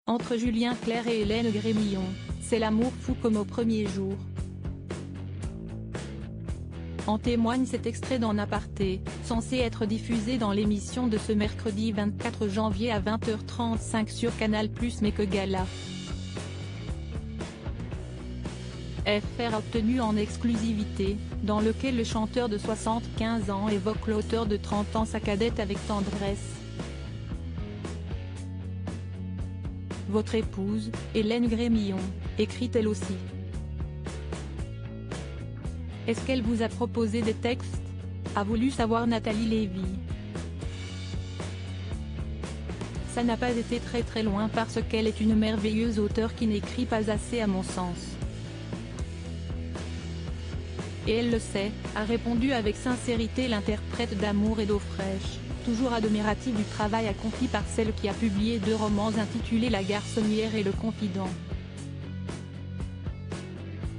Entre Julien Clerc et Hélène Grémillon, c'est l'amour fou comme au premier jour. En témoigne cet extrait d'En Aparté, censé être diffusé dans l'émission de ce mercredi 24 janvier à 20h35 sur Canal+, mais que gala. FR a obtenu en exclusivité, dans lequel le chanteur de 75 ans évoque l'auteur de 30 ans sa cadette avec tendresse. Votre épouse, Hélène Grémillon, écrit elle aussi. Est-ce qu'elle vous a proposé des textes? A voulu savoir Nathalie Lévy. Ça n'a pas été très loin parce qu'elle est une merveilleuse auteure qui n'écrit pas assez à mon sens. Et elle le sait, a répondu avec sincérité l'interprète d'Amour et d'eau fraîche, toujours admirative du travail accompli par celle qui a publié 2 romans intitulés La garçonnière et Le confident.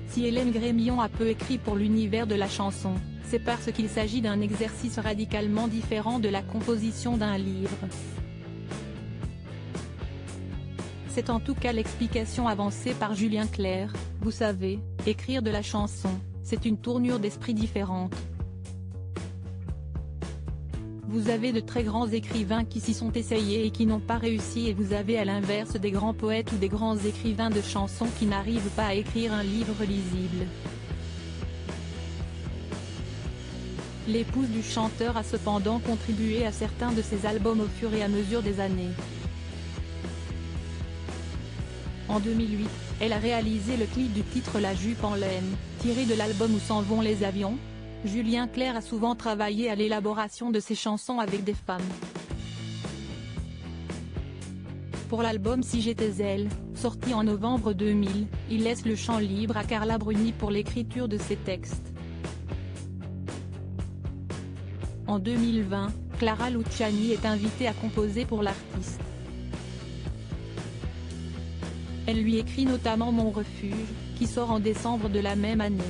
Si Hélène Grémillon a peu écrit pour l'univers de la chanson, c'est parce qu'il s'agit d'un exercice radicalement différent de la composition d'un livre. C'est en tout cas l'explication avancée par Julien Clerc. Vous savez, écrire de la chanson, c'est une tournure d'esprit différente. Vous avez de très grands écrivains qui s'y sont essayés et qui n'ont pas réussi, et vous avez à l'inverse des grands poètes ou des grands écrivains de chansons qui n'arrivent pas à écrire un livre lisible. L'épouse du chanteur a cependant contribué à certains de ses albums au fur et à mesure des années. En 2008, elle a réalisé le clip du titre La jupe en laine, tiré de l'album Où s'en vont les avions. Julien Clerc a souvent travaillé à l'élaboration de ses chansons avec des femmes. Pour l'album Si j'étais elle, sorti en novembre 2000, il laisse le champ libre à Carla Bruni pour l'écriture de ses textes. En 2020, Clara Luciani est invitée à composer pour l'artiste. Elle lui écrit notamment Mon refuge, qui sort en décembre de la même année.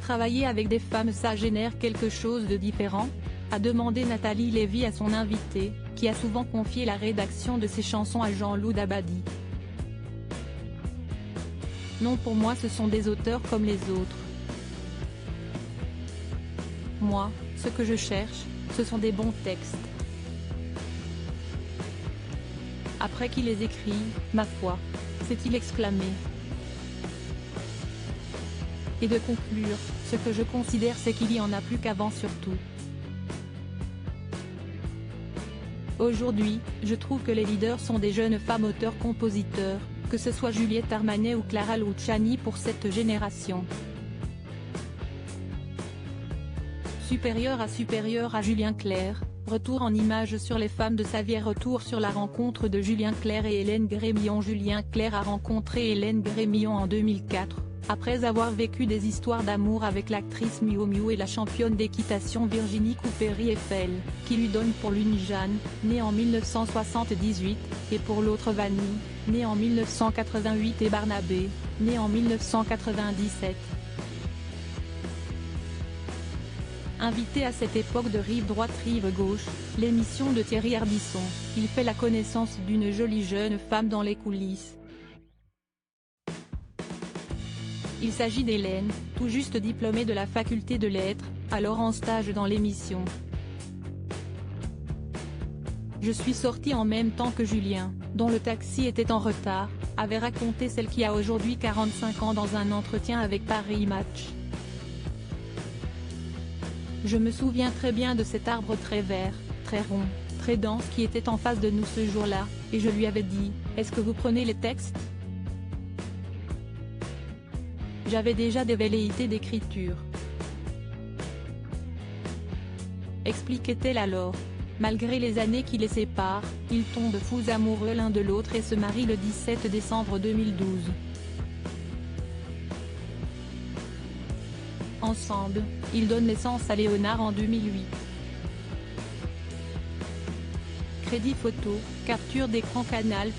Travailler avec des femmes, ça génère quelque chose de différent? A demandé Nathalie Lévy à son invité, qui a souvent confié la rédaction de ses chansons à Jean-Loup Dabadi. Non, pour moi ce sont des auteurs comme les autres. Moi, ce que je cherche, ce sont des bons textes. Après qui les écrit, ma foi, s'est-il exclamé. Et de conclure, ce que je considère c'est qu'il y en a plus qu'avant surtout. Aujourd'hui, je trouve que les leaders sont des jeunes femmes auteurs-compositeurs, que ce soit Juliette Armanet ou Clara Luciani pour cette génération. Supérieur à Julien Clerc, retour en images sur les femmes de sa vie et retour sur la rencontre de Julien Clerc et Hélène Grémillon. Julien Clerc a rencontré Hélène Grémillon en 2004. Après avoir vécu des histoires d'amour avec l'actrice Miu Miu et la championne d'équitation Virginie Coupéry-Eiffel, qui lui donne pour l'une Jeanne, née en 1978, et pour l'autre Vanille, née en 1988 et Barnabé, née en 1997. Invité à cette époque de Rive droite Rive gauche, l'émission de Thierry Ardisson, il fait la connaissance d'une jolie jeune femme dans les coulisses. Il s'agit d'Hélène, tout juste diplômée de la faculté de lettres, alors en stage dans l'émission. Je suis sortie en même temps que Julien, dont le taxi était en retard, avait raconté celle qui a aujourd'hui 45 ans dans un entretien avec Paris Match. Je me souviens très bien de cet arbre très vert, très rond, très dense qui était en face de nous ce jour-là, et je lui avais dit, est-ce que vous prenez les textes? J'avais déjà des velléités d'écriture. Expliquait-elle alors. Malgré les années qui les séparent, ils tombent fous amoureux l'un de l'autre et se marient le 17 décembre 2012. Ensemble, ils donnent naissance à Léonard en 2008. Crédit photo, capture d'écran Canal+.